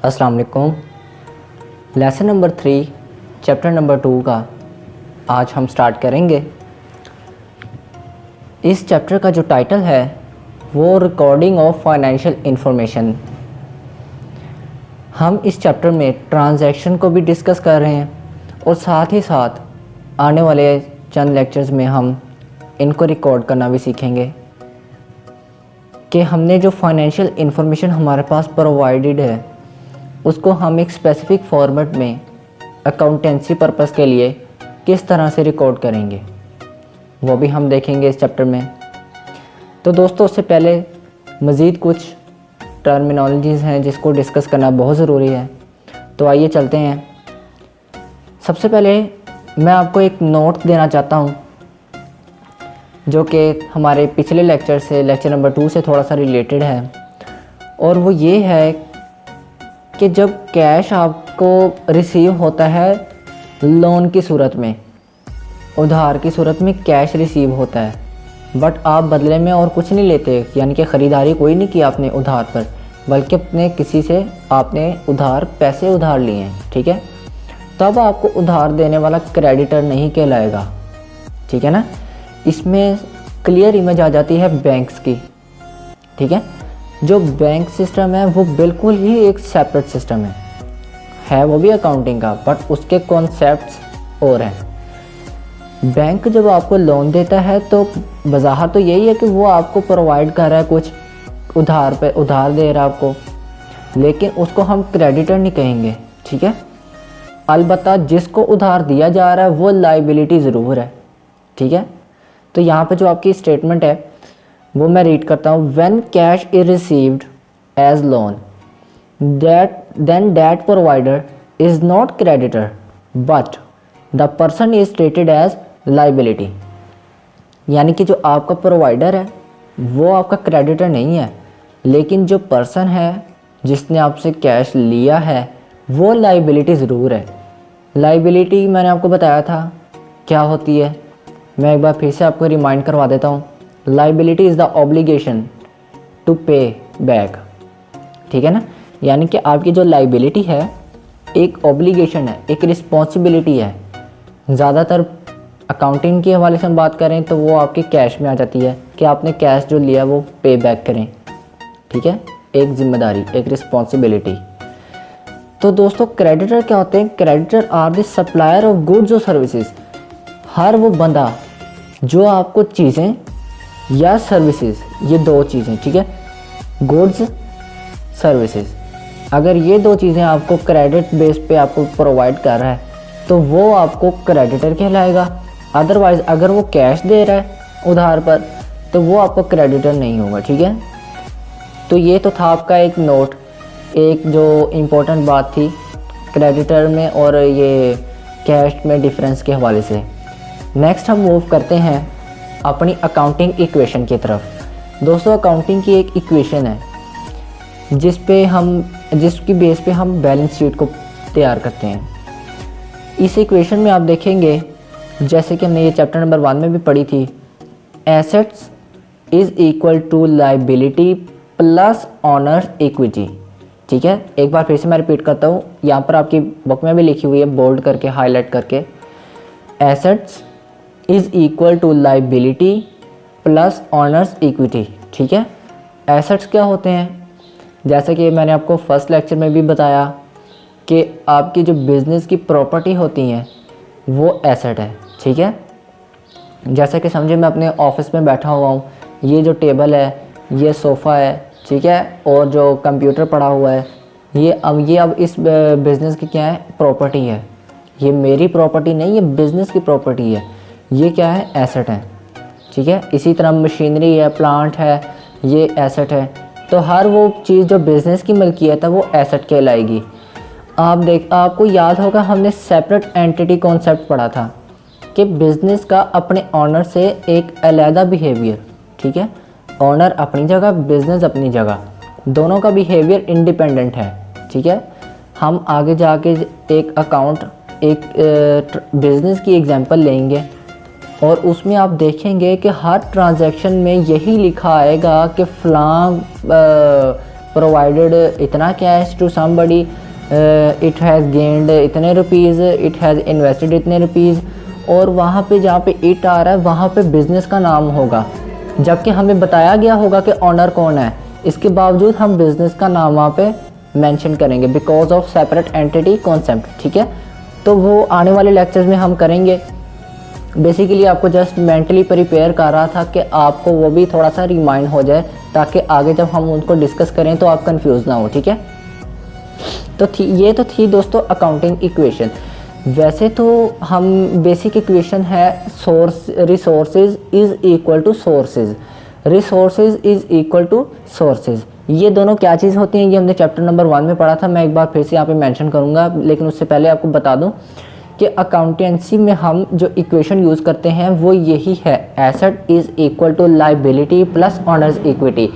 अस्सलाम वालेकुम। Lesson number 3 chapter number 2 का आज हम स्टार्ट करेंगे। इस चैप्टर का जो टाइटल है वो रिकॉर्डिंग ऑफ फाइनेंशियल इंफॉर्मेशन। हम इस चैप्टर में ट्रांजैक्शन को भी डिस्कस कर रहे हैं और साथ ही साथ आने वाले चंद लेक्चर्स में हम इनको रिकॉर्ड करना भी सीखेंगे कि हमने जो फाइनेंशियल इंफॉर्मेशन हमारे पास प्रोवाइडेड है उसको हम एक स्पेसिफिक फॉर्मेट में अकाउंटेंसी पर्पस के लिए किस तरह से रिकॉर्ड करेंगे, वो भी हम देखेंगे इस चैप्टर में। तो दोस्तों, उससे पहले मज़ीद कुछ टर्मिनोलॉजीज़ हैं जिसको डिस्कस करना बहुत ज़रूरी है, तो आइए चलते हैं। सबसे पहले मैं आपको एक नोट देना चाहता हूँ जो कि हमारे पिछले लेक्चर से, लेक्चर नंबर 2 से थोड़ा सा रिलेटेड है, और वो ये है कि जब कैश आपको रिसीव होता है लोन की सूरत में, उधार की सूरत में कैश रिसीव होता है, बट आप बदले में और कुछ नहीं लेते, यानी कि ख़रीदारी कोई नहीं की आपने उधार पर, बल्कि अपने किसी से आपने पैसे उधार लिए हैं, ठीक है, तब आपको उधार देने वाला क्रेडिटर नहीं कहलाएगा, ठीक है ना। इसमें क्लियर इमेज आ जाती है बैंक्स की, ठीक है। जो बैंक सिस्टम है वो बिल्कुल ही एक सेपरेट सिस्टम है वो भी अकाउंटिंग का, बट उसके कॉन्सेप्ट्स और हैं। बैंक जब आपको लोन देता है तो बज़ाहिर तो यही है कि वो आपको प्रोवाइड कर रहा है, कुछ उधार दे रहा है आपको, लेकिन उसको हम क्रेडिटर नहीं कहेंगे, ठीक है। अलबत्ता जिसको उधार दिया जा रहा है वो लाइबिलिटी ज़रूर है, ठीक है। तो यहाँ पे जो आपकी स्टेटमेंट है वो मैं रीड करता हूँ। When cash is received as loan then that provider is not creditor but the person is treated as liability. यानी कि जो आपका प्रोवाइडर है वो आपका क्रेडिटर नहीं है, लेकिन जो पर्सन है जिसने आपसे कैश लिया है वो लाइबिलिटी ज़रूर है। लाइबिलिटी मैंने आपको बताया था क्या होती है, मैं एक बार फिर से आपको रिमाइंड करवा देता हूँ। Liability is the obligation to pay back, ठीक है ना। यानी कि आपकी जो लाइबिलिटी है एक ऑब्लिगेशन है, एक रिस्पॉन्सिबिलिटी है। ज़्यादातर अकाउंटिंग के हवाले से हम बात करें तो वो आपके कैश में आ जाती है कि आपने कैश जो लिया वो पे बैक करें, ठीक है, एक जिम्मेदारी, एक रिस्पॉन्सिबिलिटी। तो दोस्तों, क्रेडिटर क्या होते हैं? Creditor are the supplier of goods और सर्विसेज। हर वो बंदा जो आपको चीज़ें या सर्विसेज, ये दो चीज़ें, ठीक है, गुड्स सर्विसेज, अगर ये दो चीज़ें आपको क्रेडिट बेस पे आपको प्रोवाइड कर रहा है तो वो आपको क्रेडिटर कहलाएगा। अदरवाइज़ अगर वो कैश दे रहा है उधार पर तो वो आपको क्रेडिटर नहीं होगा, ठीक है। तो ये तो था आपका एक नोट, एक जो इम्पोर्टेंट बात थी क्रेडिटर में और ये कैश में डिफरेंस के हवाले से। नेक्स्ट हम मूव करते हैं अपनी अकाउंटिंग इक्वेशन की तरफ। दोस्तों, अकाउंटिंग की एक इक्वेशन है जिसकी बेस पे हम बैलेंस शीट को तैयार करते हैं। इस इक्वेशन में आप देखेंगे, जैसे कि हमने ये चैप्टर नंबर 1 में भी पढ़ी थी, assets is equal to liability plus owners equity, ठीक है। एक बार फिर से मैं रिपीट करता हूँ, यहाँ पर आपकी बुक में भी लिखी हुई है बोल्ड करके, हाईलाइट करके, assets is equal to liability plus owners equity, ठीक है। एसेट्स क्या होते हैं? जैसे कि मैंने आपको फर्स्ट लेक्चर में भी बताया कि आपकी जो बिज़नेस की प्रॉपर्टी होती हैं वो एसेट है, ठीक है। जैसे कि समझिए मैं अपने ऑफिस में बैठा हुआ हूँ, ये जो टेबल है, ये सोफ़ा है, ठीक है, और जो कंप्यूटर पड़ा हुआ है, ये अब इस बिज़नेस की क्या है? प्रॉपर्टी है। ये मेरी प्रॉपर्टी नहीं, ये बिज़नेस की प्रॉपर्टी है, ये क्या है? एसेट है, ठीक है। इसी तरह मशीनरी है, प्लांट है, ये एसेट है। तो हर वो चीज़ जो बिज़नेस की मलकियत है वो एसेट कहलाएगी। आपको याद होगा हमने सेपरेट एंटिटी कॉन्सेप्ट पढ़ा था कि बिज़नेस का अपने ऑनर से एक अलहदा बिहेवियर, ठीक है, ऑनर अपनी जगह, बिज़नेस अपनी जगह, दोनों का बिहेवियर इंडिपेंडेंट है, ठीक है। हम आगे जाके एक बिज़नेस की एग्जांपल लेंगे और उसमें आप देखेंगे कि हर ट्रांजैक्शन में यही लिखा आएगा कि फ़लाँ प्रोवाइडेड इतना cash to somebody, it has gained इतने रुपीज़, इट हैज़ इन्वेस्टेड इतने रुपीज़, और वहाँ पे जहाँ पे इट आ रहा है वहाँ पे बिज़नेस का नाम होगा, जबकि हमें बताया गया होगा कि ऑनर कौन है। इसके बावजूद हम बिज़नेस का नाम वहाँ पे मेंशन करेंगे because of separate entity concept, ठीक है। तो वो आने वाले लेक्चर्स में हम करेंगे। बेसिकली आपको जस्ट मेंटली प्रिपेयर कर रहा था कि आपको वो भी थोड़ा सा रिमाइंड हो जाए, ताकि आगे जब हम उनको डिस्कस करें तो आप कंफ्यूज ना हो, ठीक है। तो ये तो थी दोस्तों अकाउंटिंग इक्वेशन। वैसे तो हम बेसिक इक्वेशन है resources is equal to sources, resources is equal to sources. ये दोनों क्या चीज़ होती हैं, ये हमने चैप्टर नंबर 1 में पढ़ा था। मैं एक बार फिर से यहाँ पे मेंशन करूँगा, लेकिन उससे पहले आपको बता दूँ कि अकाउंटेंसी में हम जो इक्वेशन यूज़ करते हैं वो यही है, asset is equal to liability plus owners equity.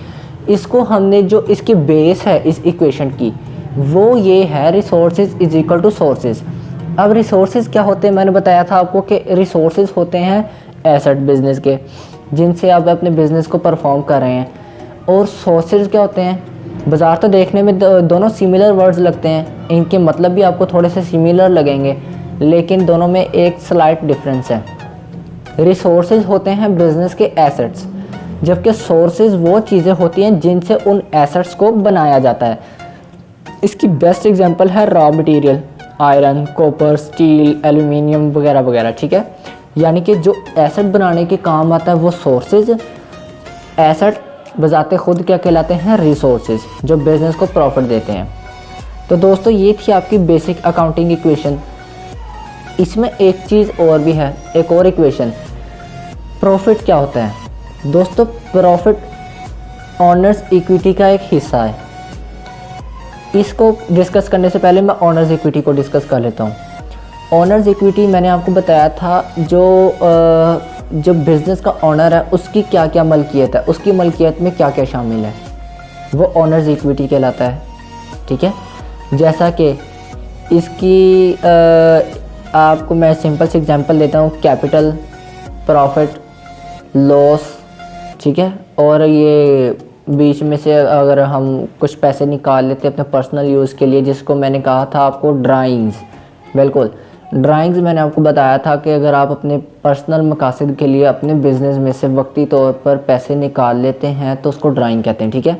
इसको हमने जो इसकी बेस है इस इक्वेशन की वो ये है, resources is equal to sources. अब रिसोर्सेज क्या होते हैं, मैंने बताया था आपको कि रिसोर्सेज होते हैं एसेट बिजनेस के, जिनसे आप अपने बिजनेस को परफॉर्म कर रहे हैं। और सोर्सेज क्या होते हैं, बाज़ार तो देखने में दोनों सिमिलर वर्ड्स लगते हैं, इनके मतलब भी आपको थोड़े से सिमिलर लगेंगे, लेकिन दोनों में एक स्लाइट डिफरेंस है। रिसोर्सेज होते हैं बिजनेस के एसेट्स, जबकि सोर्सेज वो चीज़ें होती हैं जिनसे उन एसेट्स को बनाया जाता है। इसकी बेस्ट एग्जांपल है raw material, iron, copper, steel, aluminium वगैरह वगैरह, ठीक है। यानी कि जो एसेट बनाने के काम आता है वो सोर्सेज, एसेट बजाते खुद क्या कहलाते हैं, रिसोर्सेज, जो बिजनेस को प्रॉफिट देते हैं। तो दोस्तों ये थी आपकी बेसिक अकाउंटिंग इक्वेशन। इसमें एक चीज़ और भी है, एक और इक्वेशन, प्रॉफिट क्या होता है। दोस्तों प्रॉफिट ऑनर्स इक्विटी का एक हिस्सा है। इसको डिस्कस करने से पहले मैं ऑनर्स इक्विटी को डिस्कस कर लेता हूँ। ऑनर्स इक्विटी मैंने आपको बताया था, जो बिज़नेस का ऑनर है उसकी क्या क्या मलकियत है, उसकी मलकियत में क्या क्या शामिल है, वो ऑनर्स इक्विटी कहलाता है, ठीक है। जैसा कि इसकी आपको मैं सिंपल से एग्जांपल देता हूँ, कैपिटल, प्रॉफिट, लॉस, ठीक है। और ये बीच में से अगर हम कुछ पैसे निकाल लेते हैं अपने पर्सनल यूज़ के लिए, जिसको मैंने कहा था आपको ड्राइंग्स, बिल्कुल ड्राइंग्स मैंने आपको बताया था कि अगर आप अपने पर्सनल मकासद के लिए अपने बिज़नेस में से वक्ती तौर पर पैसे निकाल लेते हैं तो उसको ड्राइंग कहते हैं, ठीक है।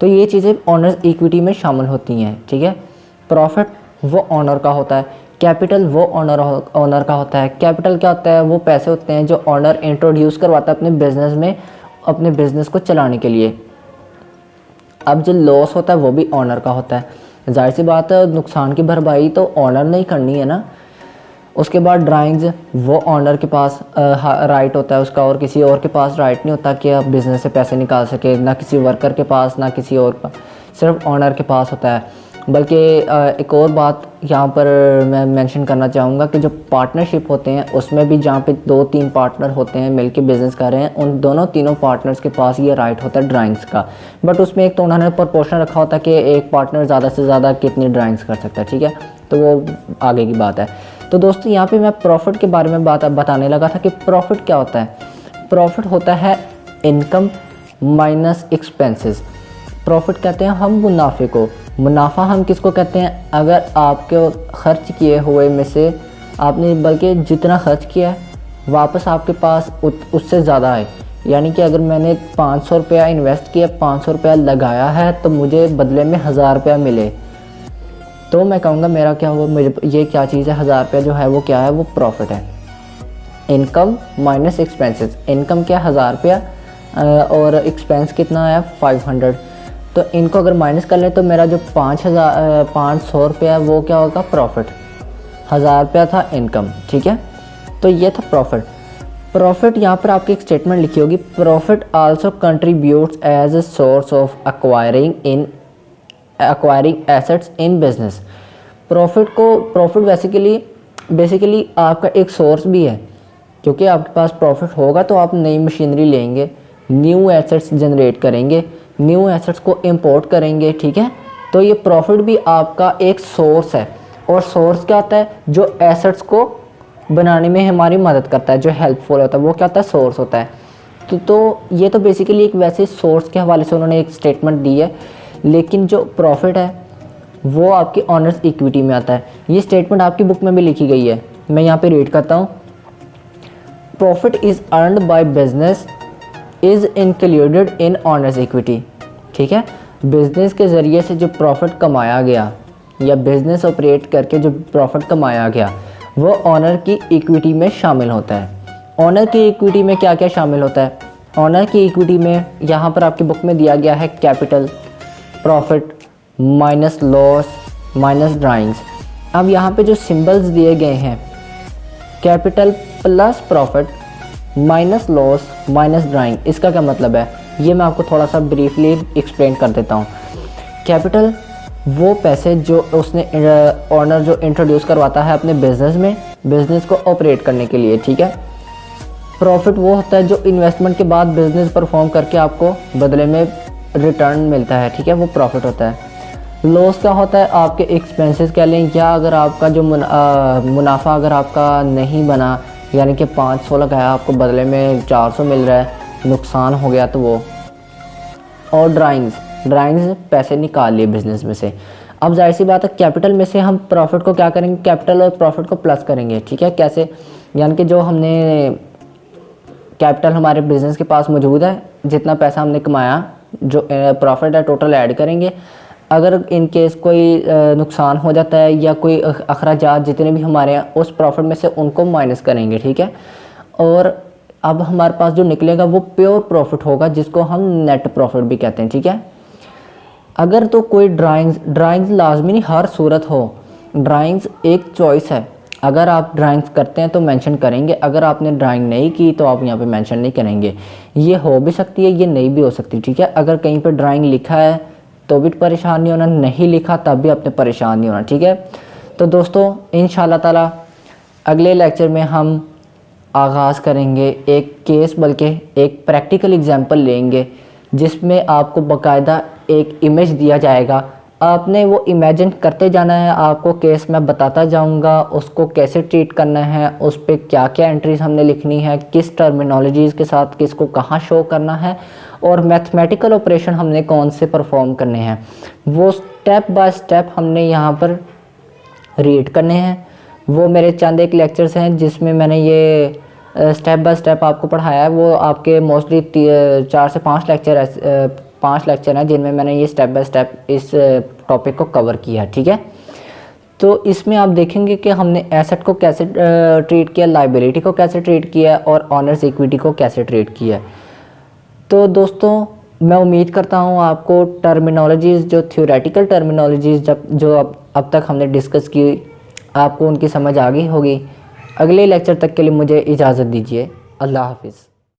तो ये चीज़ें ऑनर्स इक्विटी में शामिल होती हैं, ठीक है। प्रॉफिट वो ऑनर का होता है, कैपिटल वो ऑनर का होता है। कैपिटल क्या होता है, वो पैसे होते हैं जो ऑनर इंट्रोड्यूस करवाता है अपने बिज़नेस में, अपने बिज़नेस को चलाने के लिए। अब जो लॉस होता है वो भी ऑनर का होता है। जाहिर सी बात है, नुकसान की भरपाई तो ऑनर ने ही करनी है ना। उसके बाद ड्राइंग्स, वो ऑनर के पास राइट होता है उसका, और किसी और के पास राइट नहीं होता कि आप बिज़नेस से पैसे निकाल सके, ना किसी वर्कर के पास ना किसी और का, सिर्फ ऑनर के पास होता है। बल्कि एक और बात यहाँ पर मैं मेंशन करना चाहूँगा कि जो पार्टनरशिप होते हैं उसमें भी जहाँ पे 2-3 पार्टनर होते हैं मिलके बिज़नेस कर रहे हैं, उन दोनों तीनों पार्टनर्स के पास ये राइट होता है ड्राइंग्स का। बट उसमें एक तो उन्होंने प्रोपोर्शन रखा होता है कि एक पार्टनर ज़्यादा से ज़्यादा कितनी ड्राइंग्स कर सकता है, ठीक है। तो वो आगे की बात है। तो दोस्तों यहाँ पर मैं प्रॉफिट के बारे में बताने लगा था कि प्रॉफिट क्या होता है। प्रॉफिट होता है इनकम माइनस एक्सपेंसेस। प्रॉफिट कहते हैं हम मुनाफे को, मुनाफा हम किसको कहते हैं, अगर आपके खर्च किए हुए में से आपने बल्कि जितना खर्च किया है वापस आपके पास उससे ज़्यादा है। यानी कि अगर मैंने 500 रुपया इन्वेस्ट किया, 500 रुपया लगाया है, तो मुझे बदले में 1000 रुपया मिले, तो मैं कहूँगा मेरा क्या हुआ, मुझे ये क्या चीज़ है, 1000 रुपया जो है वो क्या है, वो प्रॉफिट है। इनकम माइनस एक्सपेंसेस, इनकम क्या 1000 रुपया और एक्सपेंस कितना है 500, तो इनको अगर माइनस कर लें तो मेरा जो 500 रुपया है वो क्या होगा, प्रॉफिट। 1000 रुपया था इनकम, ठीक है। तो ये था प्रॉफिट। प्रॉफिट यहाँ पर आपकी एक स्टेटमेंट लिखी होगी, profit also contributes as a source of acquiring assets in business. Profit basically आपका एक सोर्स भी है, क्योंकि आपके पास प्रॉफिट होगा तो आप नई मशीनरी लेंगे, न्यू एसेट्स जनरेट करेंगे, न्यू एसेट्स को इंपोर्ट करेंगे, ठीक है। तो ये प्रॉफिट भी आपका एक सोर्स है। और सोर्स क्या होता है, जो एसेट्स को बनाने में हमारी मदद करता है, जो हेल्पफुल होता है, वो क्या होता है, सोर्स होता है। तो ये तो बेसिकली एक वैसे सोर्स के हवाले से उन्होंने एक स्टेटमेंट दी है। लेकिन जो प्रॉफिट है वो आपकी ऑनर्स इक्विटी में आता है। ये स्टेटमेंट आपकी बुक में भी लिखी गई है, मैं यहाँ पे रीड करता हूँ। Profit is earned by business is included in honours equity. ठीक है, बिजनेस के ज़रिए से जो प्रॉफिट कमाया गया या बिजनेस ऑपरेट करके जो प्रॉफिट कमाया गया वो ऑनर की इक्विटी में शामिल होता है। ऑनर की इक्विटी में क्या क्या शामिल होता है? ऑनर की इक्विटी में यहाँ पर आपकी बुक में दिया गया है capital, profit minus loss minus drawings. अब यहाँ पे जो सिंबल्स दिए गए हैं, capital plus profit minus loss minus drawing, इसका क्या मतलब है ये मैं आपको थोड़ा सा ब्रीफली एक्सप्लेन कर देता हूँ। कैपिटल वो पैसे जो उसने ऑनर जो इंट्रोड्यूस करवाता है अपने बिजनेस में, बिजनेस को ऑपरेट करने के लिए। ठीक है, प्रॉफिट वो होता है जो इन्वेस्टमेंट के बाद बिजनेस परफॉर्म करके आपको बदले में रिटर्न मिलता है। ठीक है, वो प्रॉफिट होता है। लॉस क्या होता है? आपके एक्सपेंसेस कह लें, या अगर आपका जो मुनाफा अगर आपका नहीं बना, यानी कि 500 लगाया आपको बदले में 400 मिल रहा है, नुकसान हो गया तो वो। और ड्राइंग्स पैसे निकाल लिए बिजनेस में से। अब जाहिर सी बात है कैपिटल में से हम प्रॉफिट को क्या करेंगे, कैपिटल और प्रॉफिट को प्लस करेंगे। ठीक है, कैसे? यानी कि जो हमने कैपिटल हमारे बिजनेस के पास मौजूद है, जितना पैसा हमने कमाया, जो प्रॉफिट है टोटल ऐड करेंगे। अगर इन केस कोई नुकसान हो जाता है या कोई अखराजात जितने भी हमारे हैं उस प्रॉफिट में से उनको माइनस करेंगे। ठीक है, और अब हमारे पास जो निकलेगा वो प्योर प्रॉफिट होगा, जिसको हम नेट प्रॉफिट भी कहते हैं। ठीक है, अगर तो कोई ड्राइंग्स लाजमी नहीं हर सूरत हो, ड्राइंग्स एक चॉइस है। अगर आप ड्राइंग्स करते हैं तो मेंशन करेंगे, अगर आपने ड्राइंग नहीं की तो आप यहाँ पे मेंशन नहीं करेंगे। ये हो भी सकती है, ये नहीं भी हो सकती। ठीक है, अगर कहीं पे ड्राइंग लिखा है तो भी परेशान नहीं होना, नहीं लिखा तब भी आपने परेशान नहीं होना। ठीक है, तो दोस्तों इंशाल्लाह ताला अगले लेक्चर में हम आगाज़ करेंगे एक केस, बल्कि एक प्रैक्टिकल एग्जाम्पल लेंगे जिसमें आपको बाकायदा एक इमेज दिया जाएगा, आपने वो इमेजिन करते जाना है। आपको केस मैं बताता जाऊंगा उसको कैसे ट्रीट करना है, उस पर क्या क्या एंट्रीज हमने लिखनी है, किस टर्मिनोलॉजीज़ के साथ किसको कहाँ शो करना है, और मैथमेटिकल ऑपरेशन हमने कौन से परफॉर्म करने हैं, वो स्टेप बाय स्टेप हमने यहाँ पर रीड करने हैं। वो मेरे चंद एक लेक्चर्स हैं जिसमें मैंने ये स्टेप बाय स्टेप आपको पढ़ाया है। वो आपके मोस्टली 4 से 5 लेक्चर हैं जिनमें मैंने ये स्टेप बाय स्टेप इस टॉपिक को कवर किया है। ठीक है, तो इसमें आप देखेंगे कि हमने एसेट को कैसे ट्रीट किया, लाइबिलिटी को कैसे ट्रीट किया और ऑनर्स इक्विटी को कैसे ट्रीट किया। तो दोस्तों मैं उम्मीद करता हूँ आपको टर्मिनोलॉजीज़, जो थ्योरेटिकल टर्मिनोलॉजीज़ जो अब तक हमने डिस्कस की, आपको उनकी समझ आ गई होगी। अगले लेक्चर तक के लिए मुझे इजाज़त दीजिए। अल्लाह हाफिज़।